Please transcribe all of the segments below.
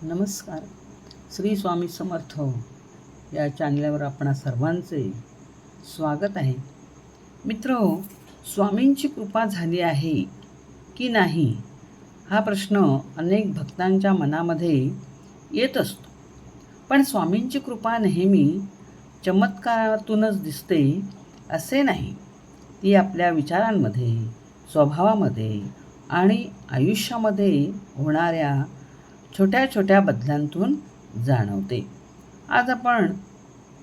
नमस्कार. श्री स्वामी समर्थ या चॅनलवर आपणा सर्वांचे स्वागत आहे. मित्रहो, स्वामींची कृपा झाली आहे की नाही हा प्रश्न अनेक भक्तांच्या मनामध्ये येत असतो. पण स्वामींची कृपा नेहमी चमत्कारातूनच दिसते असे नाही. ती आपल्या विचारांमध्ये, स्वभावामध्ये आणि आयुष्यामध्ये होणाऱ्या छोट्या छोट्या बदलांतून जाणवते. आज आपण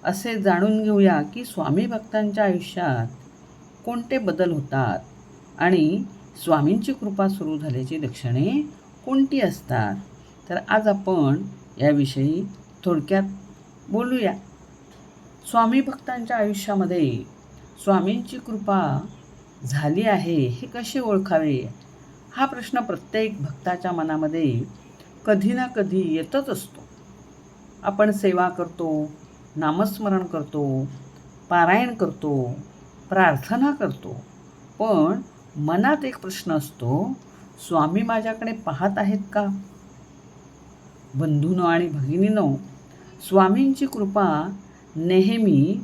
असे जाणून घेऊया की स्वामी भक्तांच्या आयुष्यात कोणते बदल होतात आणि स्वामींची कृपा सुरू झाल्याची लक्षणे कोणती असतात. तर आज आपण याविषयी थोडक्यात बोलूया. स्वामी भक्तांच्या आयुष्यामध्ये स्वामींची कृपा झाली आहे हे कसे ओळखावे हा प्रश्न प्रत्येक भक्ताच्या मनामध्ये कधी ना कधी येतच असतो. आपण सेवा करतो, नामस्मरण करतो, पारायण करतो, प्रार्थना करतो, पण मनात एक प्रश्न असतो, स्वामी माझ्याकडे पाहत आहेत का? बंधूंनो आणि भगिनींनो, स्वामींची कृपा नेहमी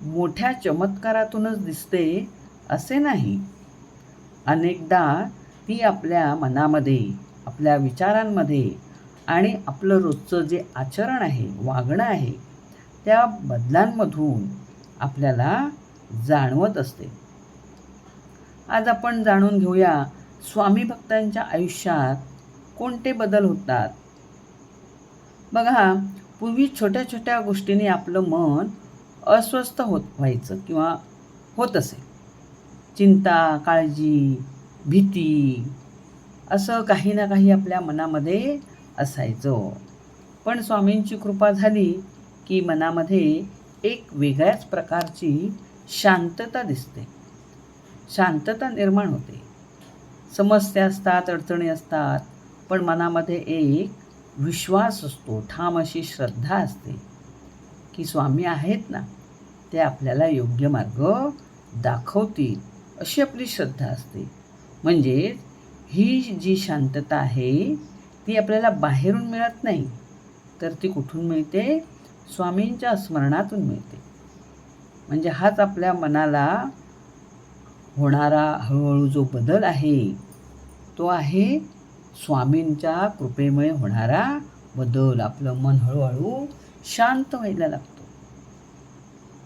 मोठ्या चमत्कारातूनच दिसते असे नाही. अनेकदा ती आपल्या मनामध्ये, आपल्या विचारांमध्ये आणि आपलं रोजचं जे आचरण आहे, वागणं आहे, त्या बदलांमधून आपल्याला जाणवत असते. आज आपण जाणून घेऊया स्वामी भक्तांच्या आयुष्यात कोणते बदल होतात. बघा, पूर्वी छोट्या छोट्या गोष्टींनी आपलं मन अस्वस्थ व्हायचं किंवा होत असे. चिंता, काळजी, भीती असं काही ना काही आपल्या मनामध्ये असायचं. पण स्वामींची कृपा झाली की मनामध्ये एक वेगळ्याच प्रकारची शांतता दिसते, शांतता निर्माण होते. समस्या असतात, अडचणी असतात, पण मनामध्ये एक विश्वास असतो, ठाम अशी श्रद्धा असते की स्वामी आहेत ना, ते आपल्याला योग्य मार्ग दाखवतील अशी आपली श्रद्धा असते. म्हणजे ही जी शांतता आहे ती आपल्याला बाहेरून मिळत नाही, तर ती कुठून मिळते? स्वामींच्या स्मरणातून मिळते. म्हणजे हाच आपल्या मनाला होणारा हळूहळू जो बदल आहे तो आहे स्वामींच्या कृपेमुळे होणारा बदल. आपलं मन हळूहळू शांत व्हायला लागतं.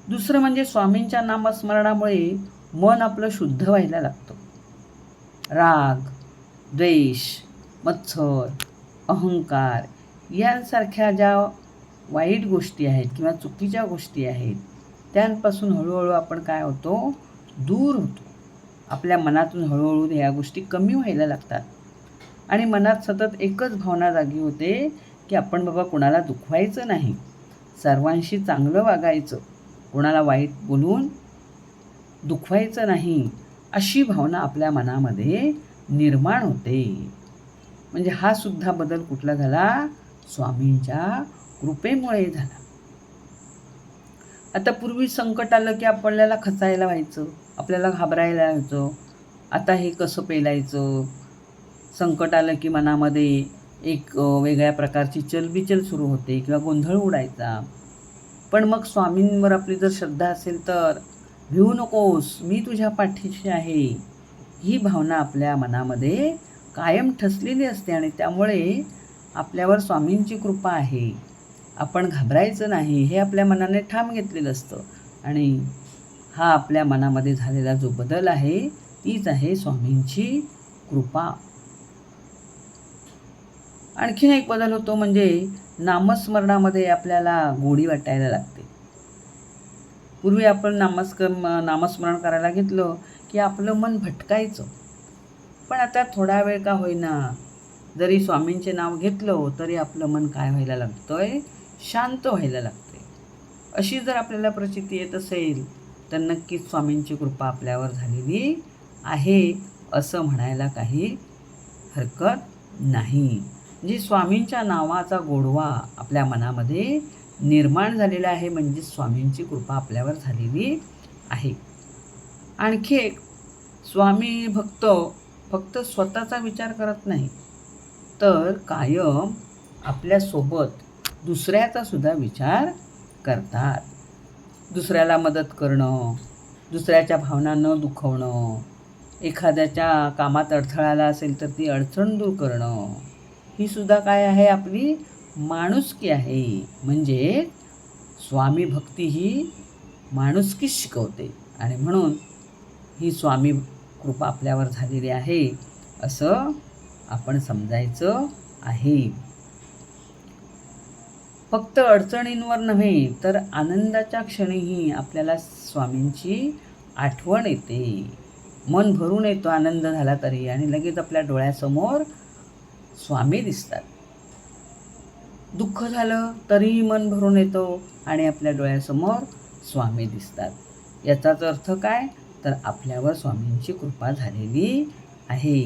दुसरं म्हणजे स्वामींच्या नामस्मरणामुळे मन आपलं शुद्ध व्हायला लागतं. राग, द्वेष, मत्सर, अहंकार यांसारख्या ज्या वाईट गोष्टी आहेत किंवा चुकीच्या गोष्टी आहेत त्यांपासून हळूहळू आपण काय होतो? दूर होतो. आपल्या मनातून हळूहळू ह्या गोष्टी कमी व्हायला लागतात आणि मनात सतत एकच भावना जागी होते की आपण बाबा कोणाला दुखवायचं नाही, सर्वांशी चांगलं वागायचं, कोणाला वाईट बोलून दुखवायचं नाही, अशी भावना आपल्या मनामध्ये निर्माण होते. म्हणजे हा सुद्धा बदल कुठला झाला? स्वामींच्या कृपेमुळे झाला. आता पूर्वी संकट आलं की आपल्याला खचायला व्हायचं, आपल्याला घाबरायला व्हायचं. आता हे कसं पेलायचं? संकट आलं की मनामध्ये एक वेगळ्या प्रकारची चलबिचल सुरू होते किंवा गोंधळ उडायचा. पण मग स्वामींवर आपली जर श्रद्धा असेल तर भिवू नकोस, मी तुझ्या पाठीशी आहे, ही भावना आपल्या मनामध्ये कायम ठसलेली असते आणि त्यामुळे आपल्यावर स्वामींची कृपा आहे, आपण घाबरायचं नाही हे आपल्या मनाने ठाम घेतलेलं असतं. आणि हा आपल्या मनामध्ये झालेला जो बदल आहे तीच आहे स्वामींची कृपा. आणखीन एक बदल होतो म्हणजे नामस्मरणामध्ये आपल्याला गोडी वाटायला लागते. पूर्वी आपण नामस्मरण करायला घेतलं की आपलं मन भटकायचं, पण आता थोडा वेळ का होईना जरी स्वामींचे नाव घेतलं तरी आपलं मन काय व्हायला लागतंय? शांत व्हायला लागते. अशी जर आपल्याला प्रचिती येत असेल तर नक्कीच स्वामींची कृपा आपल्यावर झालेली आहे असं म्हणायला काही हरकत नाही. म्हणजे स्वामींच्या नावाचा गोडवा आपल्या मनामध्ये निर्माण झालेला आहे, म्हणजे स्वामींची कृपा आपल्यावर झालेली आहे. आणखी एक, स्वामी भक्त फक्त स्वतःचा विचार करत नाही, तर कायम आपल्यासोबत दुसऱ्याचा सुद्धा विचार करतात. दुसऱ्याला मदत करणं, दुसऱ्याच्या भावना न दुखवणं, एखाद्याच्या कामात अडथळा आला असेल तर ती अडचण दूर करणं, ही सुद्धा काय आहे, आपली माणुसकी आहे. म्हणजे स्वामी भक्ती ही माणुसकीच शिकवते आणि म्हणून ही स्वामी कृपा आपल्यावर झालेली आहे असं आपण समजायचं आहे. फक्त अडचणींवर नव्हे तर आनंदाच्या क्षणीही आपल्याला स्वामींची आठवण येते. मन भरून येतो आनंद झाला तरी, आणि लगेच आपल्या डोळ्यासमोर स्वामी दिसतात. दुःख झालं तरीही मन भरून येतो आणि आपल्या डोळ्यासमोर स्वामी दिसतात. याचाच अर्थ काय, तर आपल्यावर स्वामींची कृपा झालेली आहे.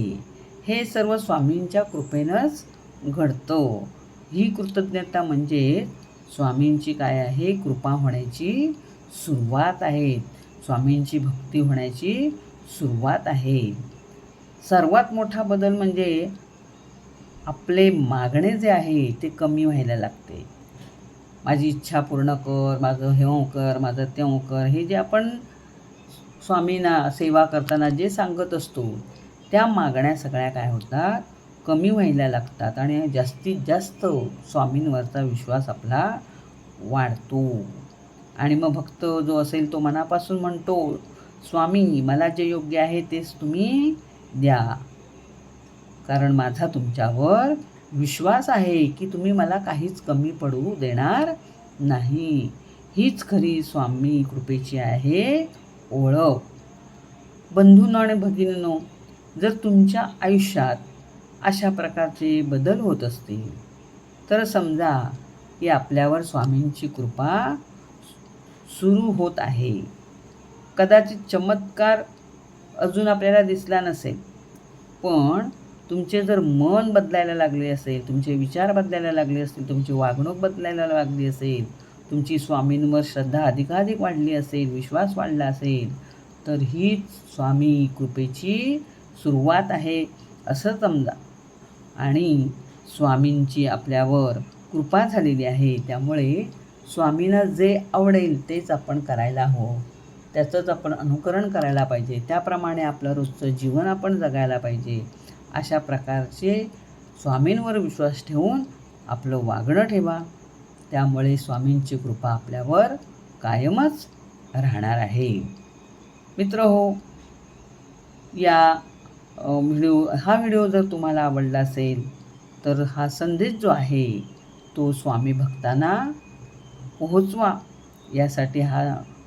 हे सर्व स्वामींच्या कृपेनंच घडतं. ही कृतज्ञता म्हणजे स्वामींची काय आहे, कृपा होण्याची सुरुवात आहे. स्वामींची भक्ती होण्याची सुरुवात आहे. सर्वात मोठा बदल म्हणजे आपले मागणे जे आहे ते कमी व्हायला लागते. माझी इच्छा पूर्ण कर, माझं हेव कर, माझं तेव कर, हे जे आपण स्वामींना सेवा करताना जे सांगत असतो त्या मागण्या सगळ्या काय होतात, कमी व्हायला लागतात आणि जास्तीत जास्त स्वामींवरचा विश्वास आपला वाढतो. आणि मग भक्त जो असेल तो मनापासून म्हणतो, स्वामी मला जे योग्य आहे तेच तुम्ही द्या, कारण माझा तुमच्यावर विश्वास आहे की तुम्ही मला काहीच कमी पडू देणार नाही. हीच खरी स्वामी कृपेची आहे ओळख. बंधूंनो आणि भगिनींनो, जर तुमच्या आयुष्यात अशा प्रकारचे बदल होत असतील तर समजा की आपल्यावर स्वामींची कृपा सुरू होत आहे. कदाचित चमत्कार अजून आपल्याला दिसला नसेल, पण तुमचे जर मन बदलायला लागले असेल, तुमचे विचार बदलायला लागले असतील, तुमची वागणूक बदलायला लागली असेल, तुमची स्वामींवर श्रद्धा अधिकाधिक वाढली असेल, विश्वास वाढला असेल, तर हीच स्वामी कृपेची सुरुवात आहे असं समजा. आणि स्वामींची आपल्यावर कृपा झालेली आहे, त्यामुळे स्वामींना जे आवडेल तेच आपण करायला हवं, त्याचंच आपण अनुकरण करायला पाहिजे, त्याप्रमाणे आपलं रोजचं जीवन आपण जगायला पाहिजे. अशा प्रकारचे स्वामींवर विश्वास ठेवून आपलं वागणं ठेवा. त्यामुळे स्वामींची कृपा आपल्यावर कायमच राहणार आहे. मित्रहो, हा व्हिडिओ जर तुम्हाला आवडला असेल तर हा संदेश जो आहे तो स्वामी भक्तांना पोहोचवा. यासाठी हा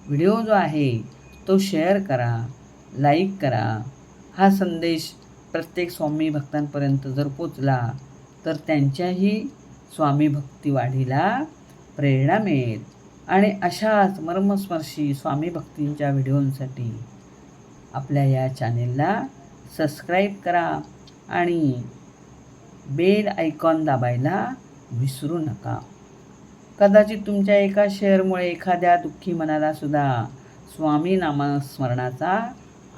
व्हिडिओ जो आहे तो शेअर करा, लाईक करा. हा संदेश प्रत्येक स्वामी भक्तांपर्यंत जर पोचला तर त्यांच्याही स्वामी भक्ती वाढीला प्रेरणा मिळेल. आणि अशाच मर्मस्पर्शी स्वामी भक्तींच्या व्हिडिओंसाठी आपल्या या चॅनेलला सबस्क्राईब करा आणि बेल आयकॉन दाबायला विसरू नका. कदाचित तुमच्या एका शेअरमुळे एखाद्या दुःखी मनाला सुद्धा स्वामी नामस्मरणाचा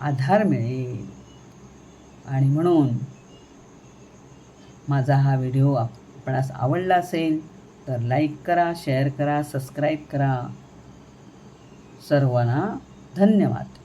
आधार मिळेल. आणि म्हणून माझा हा व्हिडिओ आपणास आवडला असेल तर लाईक करा, शेअर करा, सबस्क्राईब करा. सर्वांना धन्यवाद.